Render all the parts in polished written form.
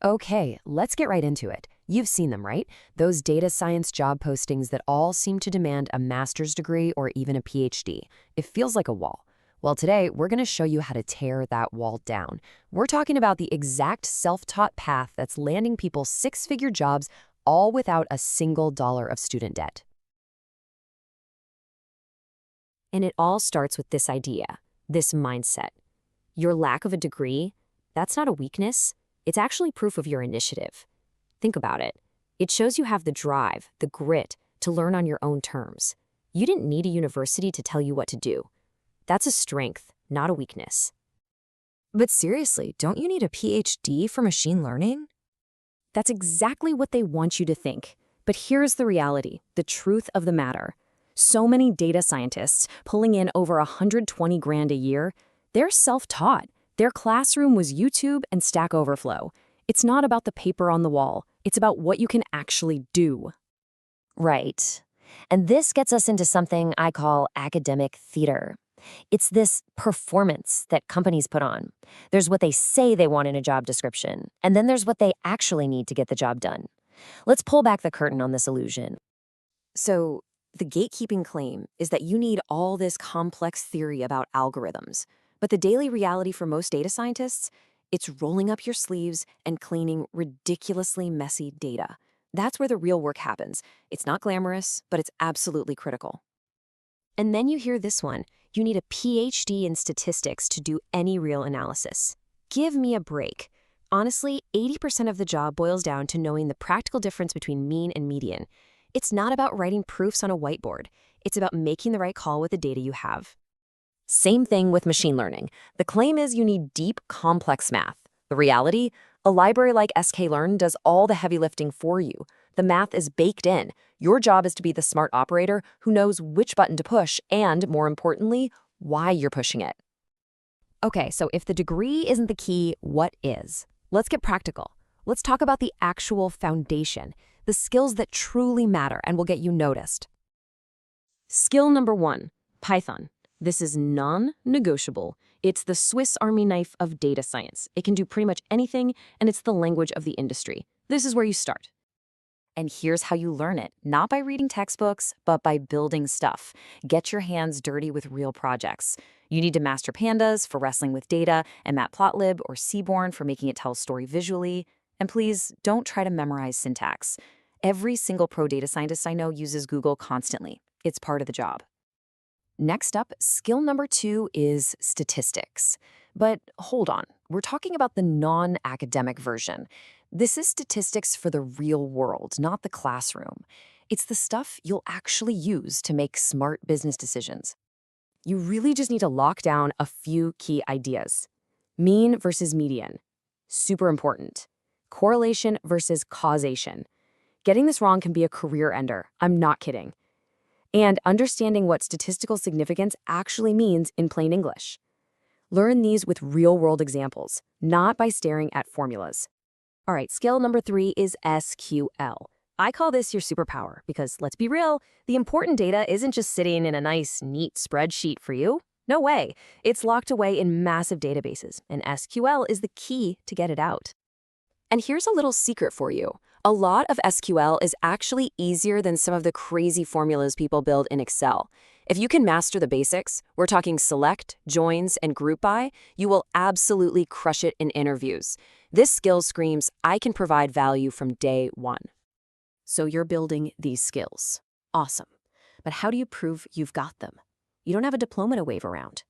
Okay, let's get right into it. You've seen them, right? Those data science job postings that all seem to demand a master's degree or even a PhD. It feels like a wall. Well, today we're going to show you how to tear that wall down. We're talking about the exact self-taught path that's landing people six-figure jobs all without a single dollar of student debt. And it all starts with this idea, this mindset. Your lack of a degree, that's not a weakness. It's actually proof of your initiative. Think about it. It shows you have the drive, the grit, to learn on your own terms. You didn't need a university to tell you what to do. That's a strength, not a weakness. But seriously, don't you need a PhD for machine learning? That's exactly what they want you to think. But here's the reality, the truth of the matter. So many data scientists pulling in over 120 grand a year, they're self-taught. Their classroom was YouTube and Stack Overflow. It's not about the paper on the wall. It's about what you can actually do. Right. And this gets us into something I call academic theater. It's this performance that companies put on. There's what they say they want in a job description, and then there's what they actually need to get the job done. Let's pull back the curtain on this illusion. So, the gatekeeping claim is that you need all this complex theory about algorithms. But the daily reality for most data scientists, it's rolling up your sleeves and cleaning ridiculously messy data. That's where the real work happens. It's not glamorous, but it's absolutely critical. And then you hear this one. You need a PhD in statistics to do any real analysis. Give me a break. Honestly, 80% of the job boils down to knowing the practical difference between mean and median. It's not about writing proofs on a whiteboard. It's about making the right call with the data you have. Same thing with machine learning. The claim is you need deep, complex math. The reality? A library like sklearn does all the heavy lifting for you. The math is baked in. Your job is to be the smart operator who knows which button to push and, more importantly, why you're pushing it. Okay, so if the degree isn't the key, what is? Let's get practical. Let's talk about the actual foundation, the skills that truly matter and will get you noticed. Skill number 1, Python. This is non-negotiable. It's the Swiss Army knife of data science. It can do pretty much anything, and it's the language of the industry. This is where you start. And here's how you learn it, not by reading textbooks, but by building stuff. Get your hands dirty with real projects. You need to master pandas for wrestling with data, and matplotlib or Seaborn for making it tell a story visually. And please, don't try to memorize syntax. Every single pro data scientist I know uses Google constantly. It's part of the job. Next up, skill number 2 is statistics. But hold on, we're talking about the non-academic version. This is statistics for the real world, not the classroom. It's the stuff you'll actually use to make smart business decisions. You really just need to lock down a few key ideas. Mean versus median. Super important. Correlation versus causation. Getting this wrong can be a career ender. I'm not kidding. And understanding what statistical significance actually means in plain English. Learn these with real-world examples, not by staring at formulas. All right, skill number 3 is SQL. I call this your superpower because, let's be real, the important data isn't just sitting in a nice, neat spreadsheet for you. No way. It's locked away in massive databases, and SQL is the key to get it out. And here's a little secret for you. A lot of SQL is actually easier than some of the crazy formulas people build in Excel. If you can master the basics, we're talking select, joins, and group by, you will absolutely crush it in interviews. This skill screams, I can provide value from day one. So you're building these skills. Awesome. But how do you prove you've got them? You don't have a diploma to wave around.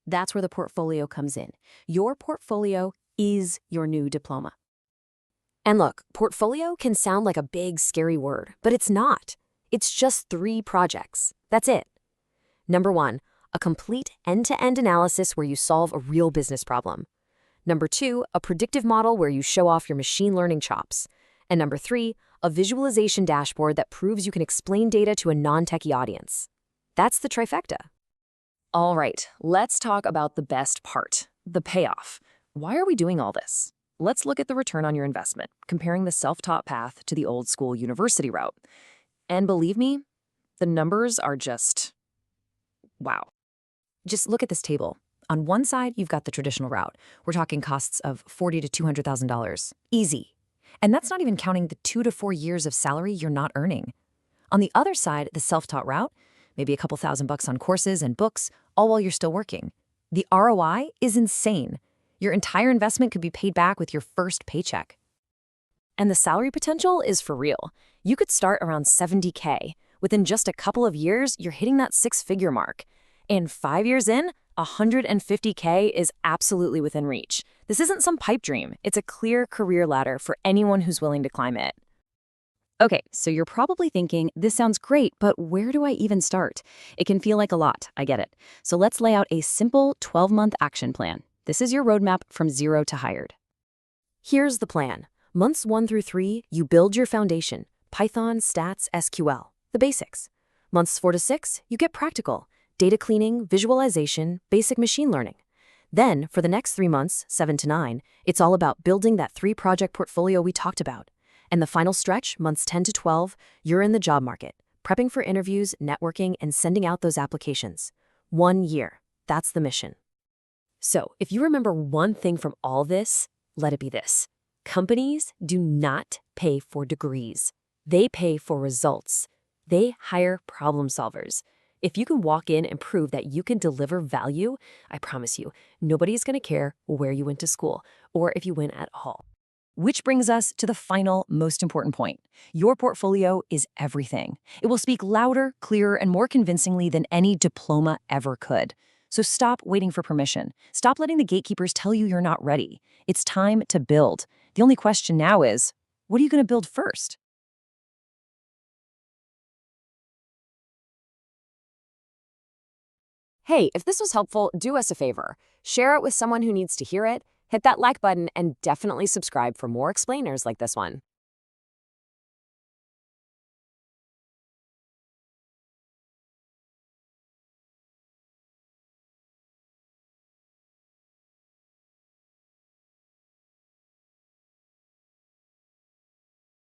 That's where the portfolio comes in. Your portfolio is your new diploma. And look, portfolio can sound like a big, scary word, but it's not. It's just 3 projects. That's it. Number 1, a complete end-to-end analysis where you solve a real business problem. Number 2, a predictive model where you show off your machine learning chops. And number 3, a visualization dashboard that proves you can explain data to a non-techie audience. That's the trifecta. All right, let's talk about the best part, the payoff. Why are we doing all this? Let's look at the return on your investment, comparing the self-taught path to the old-school university route. And believe me, the numbers are just wow. Just look at this table. On one side, you've got the traditional route. We're talking costs of $40,000 to $200,000. Easy. And that's not even counting the 2 to 4 years of salary you're not earning. On the other side, the self-taught route, maybe a couple $1,000 on courses and books, all while you're still working. The ROI is insane. Your entire investment could be paid back with your first paycheck. And the salary potential is for real. You could start around 70K. Within just a couple of years, you're hitting that six-figure mark. And 5 years in, 150K is absolutely within reach. This isn't some pipe dream. It's a clear career ladder for anyone who's willing to climb it. Okay, so you're probably thinking, this sounds great, but where do I even start? It can feel like a lot, I get it. So let's lay out a simple 12-month action plan. This is your roadmap from zero to hired. Here's the plan. Months 1 through 3, you build your foundation, Python, stats, SQL, the basics. Months 4 to 6, you get practical, data cleaning, visualization, basic machine learning. Then, for the next 3 months, 7 to 9, it's all about building that 3-project portfolio we talked about. And the final stretch, months 10 to 12, you're in the job market, prepping for interviews, networking, and sending out those applications. 1 year. That's the mission. So, if you remember one thing from all this, let it be this. Companies do not pay for degrees. They pay for results. They hire problem solvers. If you can walk in and prove that you can deliver value, I promise you, nobody's going to care where you went to school or if you went at all. Which brings us to the final, most important point. Your portfolio is everything. It will speak louder, clearer, and more convincingly than any diploma ever could. So stop waiting for permission. Stop letting the gatekeepers tell you you're not ready. It's time to build. The only question now is, what are you going to build first? Hey, if this was helpful, do us a favor. Share it with someone who needs to hear it, hit that like button, and definitely subscribe for more explainers like this one.